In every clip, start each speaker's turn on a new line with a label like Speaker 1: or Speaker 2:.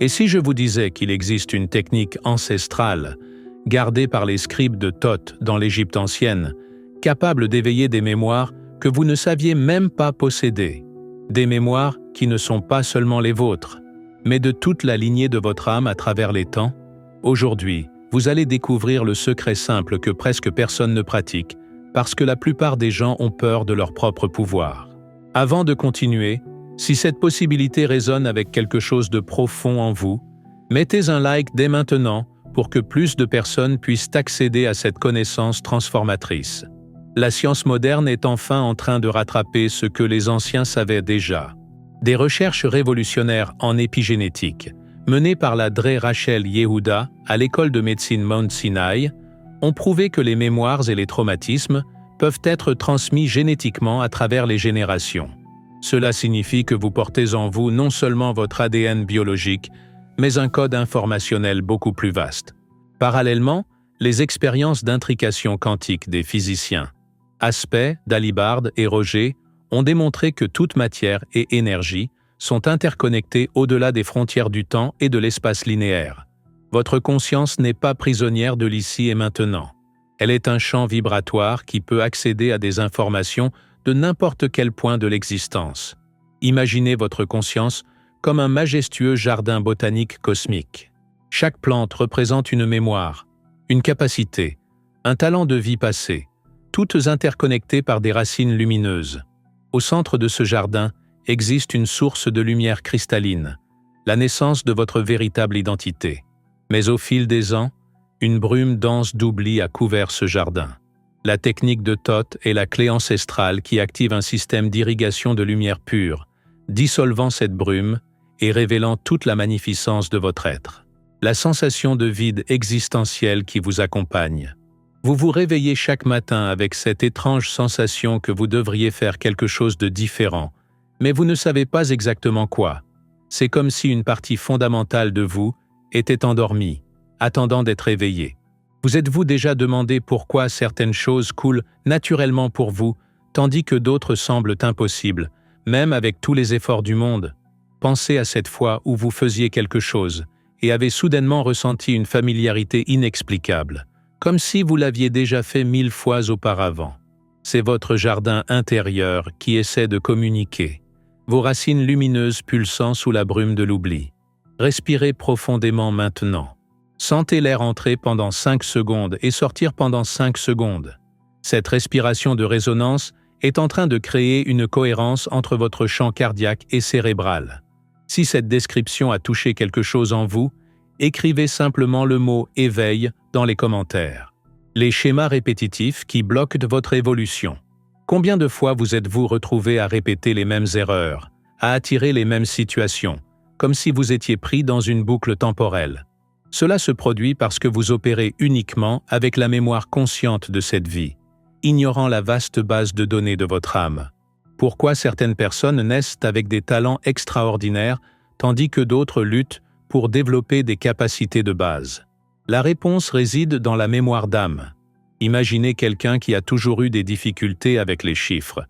Speaker 1: Et si je vous disais qu'il existe une technique ancestrale, gardée par les scribes de Thoth dans l'Égypte ancienne, capable d'éveiller des mémoires que vous ne saviez même pas posséder, des mémoires qui ne sont pas seulement les vôtres, mais de toute la lignée de votre âme à travers les temps? Aujourd'hui, vous allez découvrir le secret simple que presque personne ne pratique, parce que la plupart des gens ont peur de leur propre pouvoir. Avant de continuer, si cette possibilité résonne avec quelque chose de profond en vous, mettez un like dès maintenant pour que plus de personnes puissent accéder à cette connaissance transformatrice. La science moderne est enfin en train de rattraper ce que les anciens savaient déjà. Des recherches révolutionnaires en épigénétique, menées par la Dre Rachel Yehuda à l'école de médecine Mount Sinai, ont prouvé que les mémoires et les traumatismes peuvent être transmis génétiquement à travers les générations. Cela signifie que vous portez en vous non seulement votre ADN biologique, mais un code informationnel beaucoup plus vaste. Parallèlement, les expériences d'intrication quantique des physiciens Aspect, Dalibard et Roger ont démontré que toute matière et énergie sont interconnectées au-delà des frontières du temps et de l'espace linéaire. Votre conscience n'est pas prisonnière de l'ici et maintenant. Elle est un champ vibratoire qui peut accéder à des informations de n'importe quel point de l'existence. Imaginez votre conscience comme un majestueux jardin botanique cosmique. Chaque plante représente une mémoire, une capacité, un talent de vie passée, toutes interconnectées par des racines lumineuses. Au centre de ce jardin existe une source de lumière cristalline, la naissance de votre véritable identité. Mais au fil des ans, une brume dense d'oubli a couvert ce jardin. La technique de Thoth est la clé ancestrale qui active un système d'irrigation de lumière pure, dissolvant cette brume et révélant toute la magnificence de votre être. La sensation de vide existentiel qui vous accompagne. Vous vous réveillez chaque matin avec cette étrange sensation que vous devriez faire quelque chose de différent, mais vous ne savez pas exactement quoi. C'est comme si une partie fondamentale de vous était endormie, attendant d'être éveillée. Vous êtes-vous déjà demandé pourquoi certaines choses coulent naturellement pour vous, tandis que d'autres semblent impossibles, même avec tous les efforts du monde? Pensez à cette fois où vous faisiez quelque chose et avez soudainement ressenti une familiarité inexplicable, comme si vous l'aviez déjà fait 1000 fois auparavant. C'est votre jardin intérieur qui essaie de communiquer, vos racines lumineuses pulsant sous la brume de l'oubli. Respirez profondément maintenant. Sentez l'air entrer pendant 5 secondes et sortir pendant 5 secondes. Cette respiration de résonance est en train de créer une cohérence entre votre champ cardiaque et cérébral. Si cette description a touché quelque chose en vous, écrivez simplement le mot « éveil » dans les commentaires. Les schémas répétitifs qui bloquent votre évolution. Combien de fois vous êtes-vous retrouvé à répéter les mêmes erreurs, à attirer les mêmes situations, comme si vous étiez pris dans une boucle temporelle? Cela se produit parce que vous opérez uniquement avec la mémoire consciente de cette vie, ignorant la vaste base de données de votre âme. Pourquoi certaines personnes naissent avec des talents extraordinaires, tandis que d'autres luttent pour développer des capacités de base? La réponse réside dans la mémoire d'âme. Imaginez quelqu'un qui a toujours eu des difficultés avec les chiffres,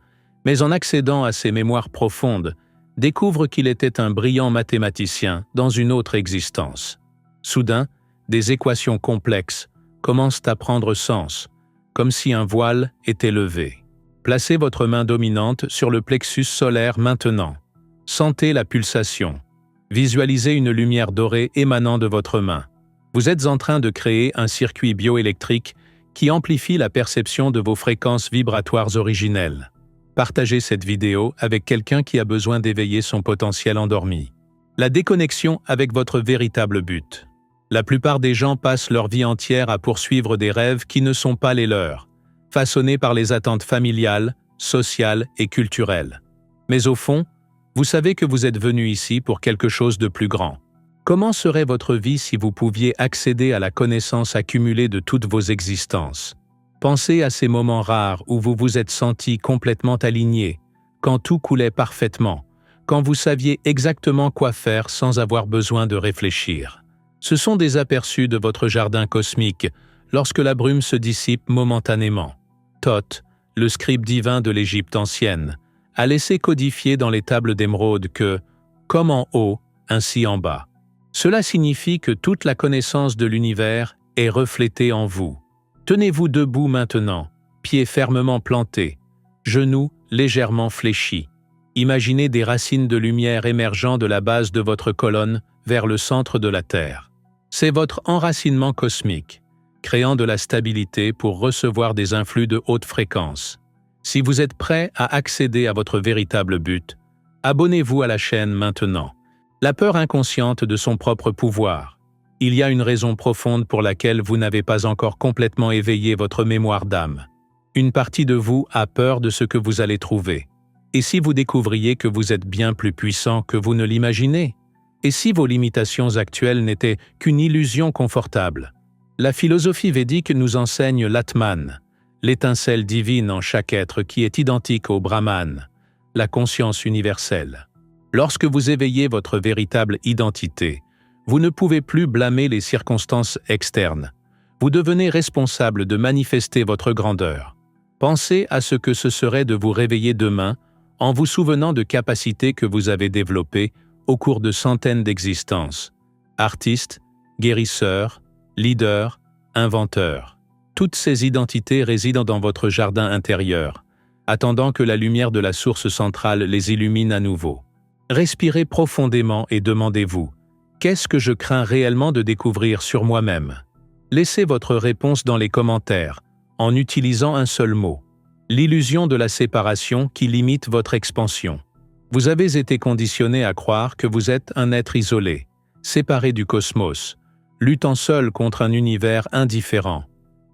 Speaker 1: mais en accédant à ses mémoires profondes, découvre qu'il était un brillant mathématicien dans une autre existence. Soudain, des équations complexes commencent à prendre sens, comme si un voile était levé. Placez votre main dominante sur le plexus solaire maintenant. Sentez la pulsation. Visualisez une lumière dorée émanant de votre main. Vous êtes en train de créer un circuit bioélectrique qui amplifie la perception de vos fréquences vibratoires originelles. Partagez cette vidéo avec quelqu'un qui a besoin d'éveiller son potentiel endormi. La déconnexion avec votre véritable but. La plupart des gens passent leur vie entière à poursuivre des rêves qui ne sont pas les leurs, façonnés par les attentes familiales, sociales et culturelles. Mais au fond, vous savez que vous êtes venu ici pour quelque chose de plus grand. Comment serait votre vie si vous pouviez accéder à la connaissance accumulée de toutes vos existences? Pensez à ces moments rares où vous vous êtes senti complètement aligné, quand tout coulait parfaitement, quand vous saviez exactement quoi faire sans avoir besoin de réfléchir. Ce sont des aperçus de votre jardin cosmique lorsque la brume se dissipe momentanément. Thoth, le scribe divin de l'Égypte ancienne, a laissé codifier dans les tables d'émeraude que « comme en haut, ainsi en bas ». Cela signifie que toute la connaissance de l'univers est reflétée en vous. Tenez-vous debout maintenant, pieds fermement plantés, genoux légèrement fléchis. Imaginez des racines de lumière émergeant de la base de votre colonne vers le centre de la Terre. C'est votre enracinement cosmique, créant de la stabilité pour recevoir des influx de haute fréquence. Si vous êtes prêt à accéder à votre véritable but, abonnez-vous à la chaîne maintenant. La peur inconsciente de son propre pouvoir. Il y a une raison profonde pour laquelle vous n'avez pas encore complètement éveillé votre mémoire d'âme. Une partie de vous a peur de ce que vous allez trouver. Et si vous découvriez que vous êtes bien plus puissant que vous ne l'imaginez? Et si vos limitations actuelles n'étaient qu'une illusion confortable? La philosophie védique nous enseigne l'Atman, l'étincelle divine en chaque être qui est identique au Brahman, la conscience universelle. Lorsque vous éveillez votre véritable identité, vous ne pouvez plus blâmer les circonstances externes. Vous devenez responsable de manifester votre grandeur. Pensez à ce que ce serait de vous réveiller demain en vous souvenant de capacités que vous avez développées au cours de centaines d'existences. Artiste, guérisseur, leader, inventeur. Toutes ces identités résident dans votre jardin intérieur, attendant que la lumière de la source centrale les illumine à nouveau. Respirez profondément et demandez-vous, qu'est-ce que je crains réellement de découvrir sur moi-même? Laissez votre réponse dans les commentaires, en utilisant un seul mot. L'illusion de la séparation qui limite votre expansion. Vous avez été conditionné à croire que vous êtes un être isolé, séparé du cosmos, luttant seul contre un univers indifférent.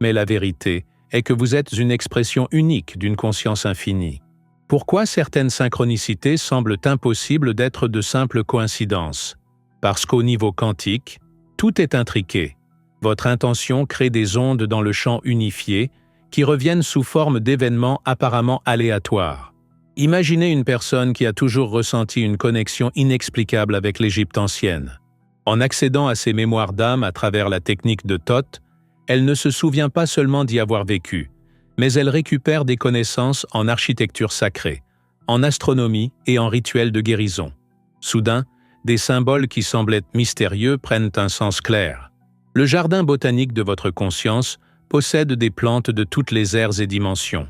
Speaker 1: Mais la vérité est que vous êtes une expression unique d'une conscience infinie. Pourquoi certaines synchronicités semblent impossibles d'être de simples coïncidences? Parce qu'au niveau quantique, tout est intriqué. Votre intention crée des ondes dans le champ unifié qui reviennent sous forme d'événements apparemment aléatoires. Imaginez une personne qui a toujours ressenti une connexion inexplicable avec l'Égypte ancienne. En accédant à ses mémoires d'âme à travers la technique de Thoth, elle ne se souvient pas seulement d'y avoir vécu, mais elle récupère des connaissances en architecture sacrée, en astronomie et en rituels de guérison. Soudain, des symboles qui semblent être mystérieux prennent un sens clair. Le jardin botanique de votre conscience possède des plantes de toutes les ères et dimensions.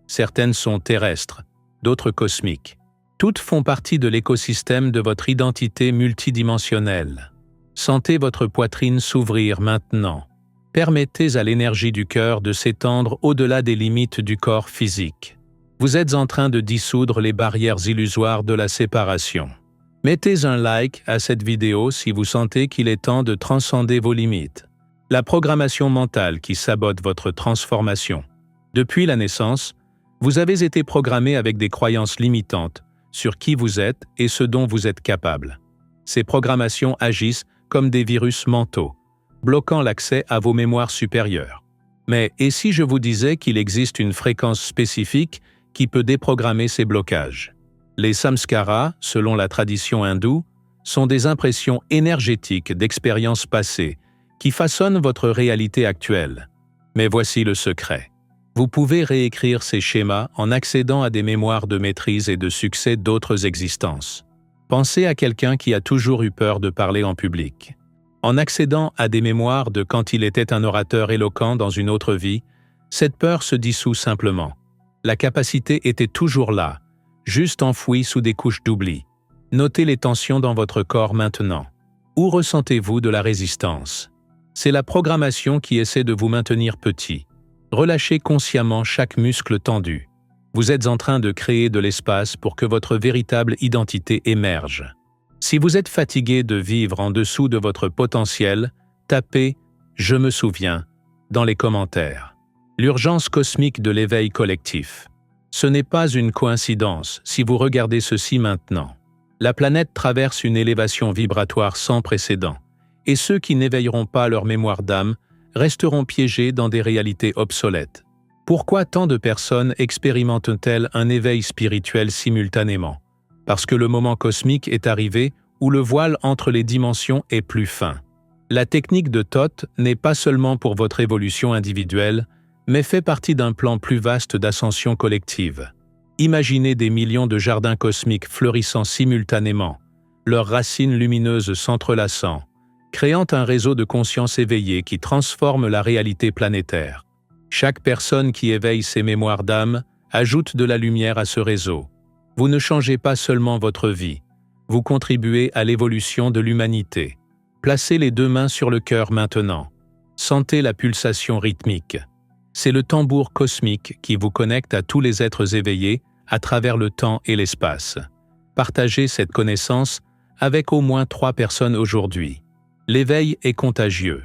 Speaker 1: Certaines sont terrestres, d'autres cosmiques. Toutes font partie de l'écosystème de votre identité multidimensionnelle. Sentez votre poitrine s'ouvrir maintenant. Permettez à l'énergie du cœur de s'étendre au-delà des limites du corps physique. Vous êtes en train de dissoudre les barrières illusoires de la séparation. Mettez un like à cette vidéo si vous sentez qu'il est temps de transcender vos limites. La programmation mentale qui sabote votre transformation. Depuis la naissance, vous avez été programmé avec des croyances limitantes sur qui vous êtes et ce dont vous êtes capable. Ces programmations agissent comme des virus mentaux, bloquant l'accès à vos mémoires supérieures. Mais et si je vous disais qu'il existe une fréquence spécifique qui peut déprogrammer ces blocages? Les samskaras, selon la tradition hindoue, sont des impressions énergétiques d'expériences passées qui façonnent votre réalité actuelle. Mais voici le secret. Vous pouvez réécrire ces schémas en accédant à des mémoires de maîtrise et de succès d'autres existences. Pensez à quelqu'un qui a toujours eu peur de parler en public. En accédant à des mémoires de quand il était un orateur éloquent dans une autre vie, cette peur se dissout simplement. La capacité était toujours là, juste enfouie sous des couches d'oubli. Notez les tensions dans votre corps maintenant. Où ressentez-vous de la résistance? C'est la programmation qui essaie de vous maintenir petit. Relâchez consciemment chaque muscle tendu. Vous êtes en train de créer de l'espace pour que votre véritable identité émerge. Si vous êtes fatigué de vivre en dessous de votre potentiel, tapez « Je me souviens » dans les commentaires. L'urgence cosmique de l'éveil collectif. Ce n'est pas une coïncidence si vous regardez ceci maintenant. La planète traverse une élévation vibratoire sans précédent, et ceux qui n'éveilleront pas leur mémoire d'âme resteront piégés dans des réalités obsolètes. Pourquoi tant de personnes expérimentent-elles un éveil spirituel simultanément? Parce que le moment cosmique est arrivé où le voile entre les dimensions est plus fin. La technique de Thoth n'est pas seulement pour votre évolution individuelle, mais fait partie d'un plan plus vaste d'ascension collective. Imaginez des millions de jardins cosmiques fleurissant simultanément, leurs racines lumineuses s'entrelaçant, créant un réseau de conscience éveillée qui transforme la réalité planétaire. Chaque personne qui éveille ses mémoires d'âme ajoute de la lumière à ce réseau. Vous ne changez pas seulement votre vie, vous contribuez à l'évolution de l'humanité. Placez les deux mains sur le cœur maintenant. Sentez la pulsation rythmique. C'est le tambour cosmique qui vous connecte à tous les êtres éveillés à travers le temps et l'espace. Partagez cette connaissance avec au moins 3 personnes aujourd'hui. L'éveil est contagieux.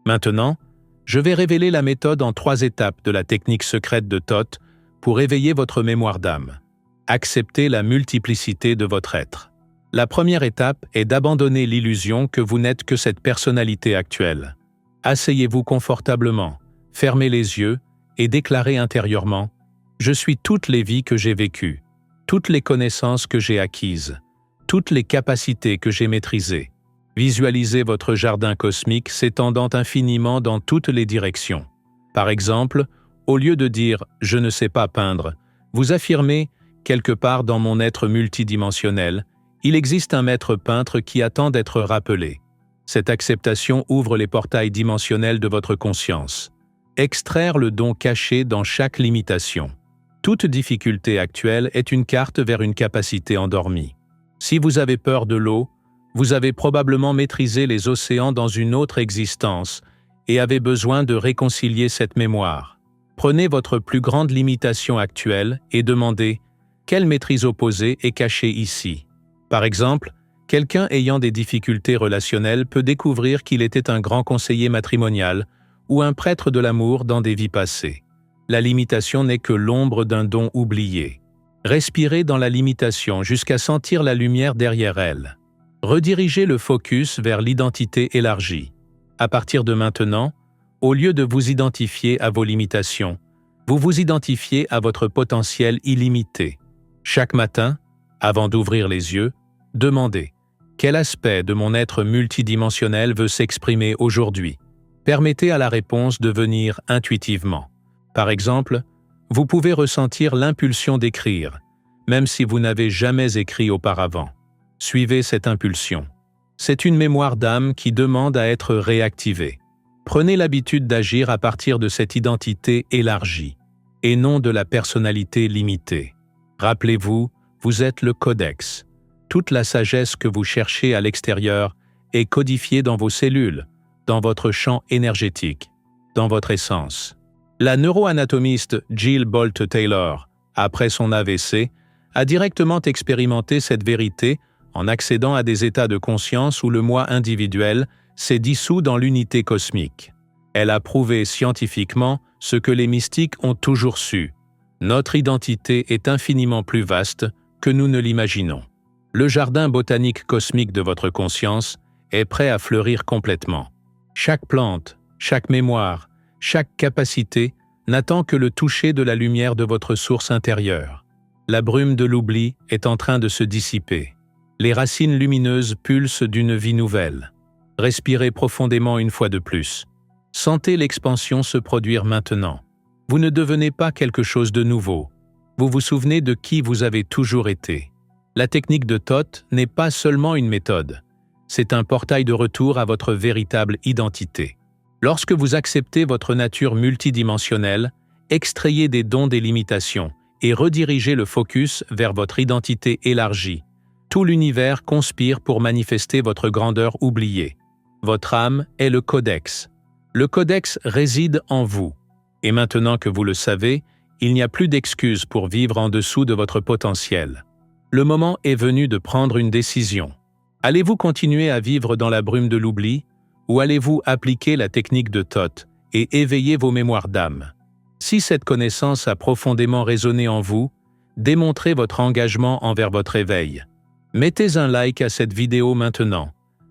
Speaker 1: Maintenant, je vais révéler la méthode en 3 étapes de la technique secrète de Thoth pour éveiller votre mémoire d'âme. Acceptez la multiplicité de votre être. La première étape est d'abandonner l'illusion que vous n'êtes que cette personnalité actuelle. Asseyez-vous confortablement, fermez les yeux et déclarez intérieurement « Je suis toutes les vies que j'ai vécues, toutes les connaissances que j'ai acquises, toutes les capacités que j'ai maîtrisées. » Visualisez votre jardin cosmique s'étendant infiniment dans toutes les directions. Par exemple, au lieu de dire « Je ne sais pas peindre », vous affirmez « Quelque part dans mon être multidimensionnel, il existe un maître peintre qui attend d'être rappelé. » Cette acceptation ouvre les portails dimensionnels de votre conscience. Extraire le don caché dans chaque limitation. Toute difficulté actuelle est une carte vers une capacité endormie. Si vous avez peur de l'eau, vous avez probablement maîtrisé les océans dans une autre existence et avez besoin de réconcilier cette mémoire. Prenez votre plus grande limitation actuelle et demandez « Quelle maîtrise opposée est cachée ici ?» Par exemple, quelqu'un ayant des difficultés relationnelles peut découvrir qu'il était un grand conseiller matrimonial ou un prêtre de l'amour dans des vies passées. La limitation n'est que l'ombre d'un don oublié. Respirez dans la limitation jusqu'à sentir la lumière derrière elle. Redirigez le focus vers l'identité élargie. À partir de maintenant, au lieu de vous identifier à vos limitations, vous vous identifiez à votre potentiel illimité. Chaque matin, avant d'ouvrir les yeux, demandez « Quel aspect de mon être multidimensionnel veut s'exprimer aujourd'hui ?» Permettez à la réponse de venir intuitivement. Par exemple, vous pouvez ressentir l'impulsion d'écrire, même si vous n'avez jamais écrit auparavant. Suivez cette impulsion. C'est une mémoire d'âme qui demande à être réactivée. Prenez l'habitude d'agir à partir de cette identité élargie, et non de la personnalité limitée. Rappelez-vous, vous êtes le codex. Toute la sagesse que vous cherchez à l'extérieur est codifiée dans vos cellules, dans votre champ énergétique, dans votre essence. La neuroanatomiste Jill Bolte Taylor, après son AVC, a directement expérimenté cette vérité en accédant à des états de conscience où le moi individuel s'est dissous dans l'unité cosmique. Elle a prouvé scientifiquement ce que les mystiques ont toujours su. Notre identité est infiniment plus vaste que nous ne l'imaginons. Le jardin botanique cosmique de votre conscience est prêt à fleurir complètement. Chaque plante, chaque mémoire, chaque capacité n'attend que le toucher de la lumière de votre source intérieure. La brume de l'oubli est en train de se dissiper. Les racines lumineuses pulsent d'une vie nouvelle. Respirez profondément une fois de plus. Sentez l'expansion se produire maintenant. Vous ne devenez pas quelque chose de nouveau. Vous vous souvenez de qui vous avez toujours été. La technique de Thoth n'est pas seulement une méthode. C'est un portail de retour à votre véritable identité. Lorsque vous acceptez votre nature multidimensionnelle, extrayez des dons des limitations et redirigez le focus vers votre identité élargie. Tout l'univers conspire pour manifester votre grandeur oubliée. Votre âme est le codex. Le codex réside en vous. Et maintenant que vous le savez, il n'y a plus d'excuses pour vivre en dessous de votre potentiel. Le moment est venu de prendre une décision. Allez-vous continuer à vivre dans la brume de l'oubli ou allez-vous appliquer la technique de Thoth et éveiller vos mémoires d'âme? Si cette connaissance a profondément résonné en vous, démontrez votre engagement envers votre éveil. Mettez un like à cette vidéo maintenant.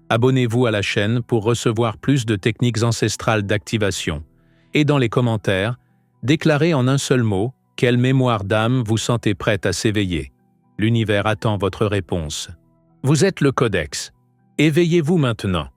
Speaker 1: Abonnez-vous à la chaîne pour recevoir plus de techniques ancestrales d'activation. Et dans les commentaires, déclarez en un seul mot quelle mémoire d'âme vous sentez prête à s'éveiller. L'univers attend votre réponse. Vous êtes le codex. Éveillez-vous maintenant.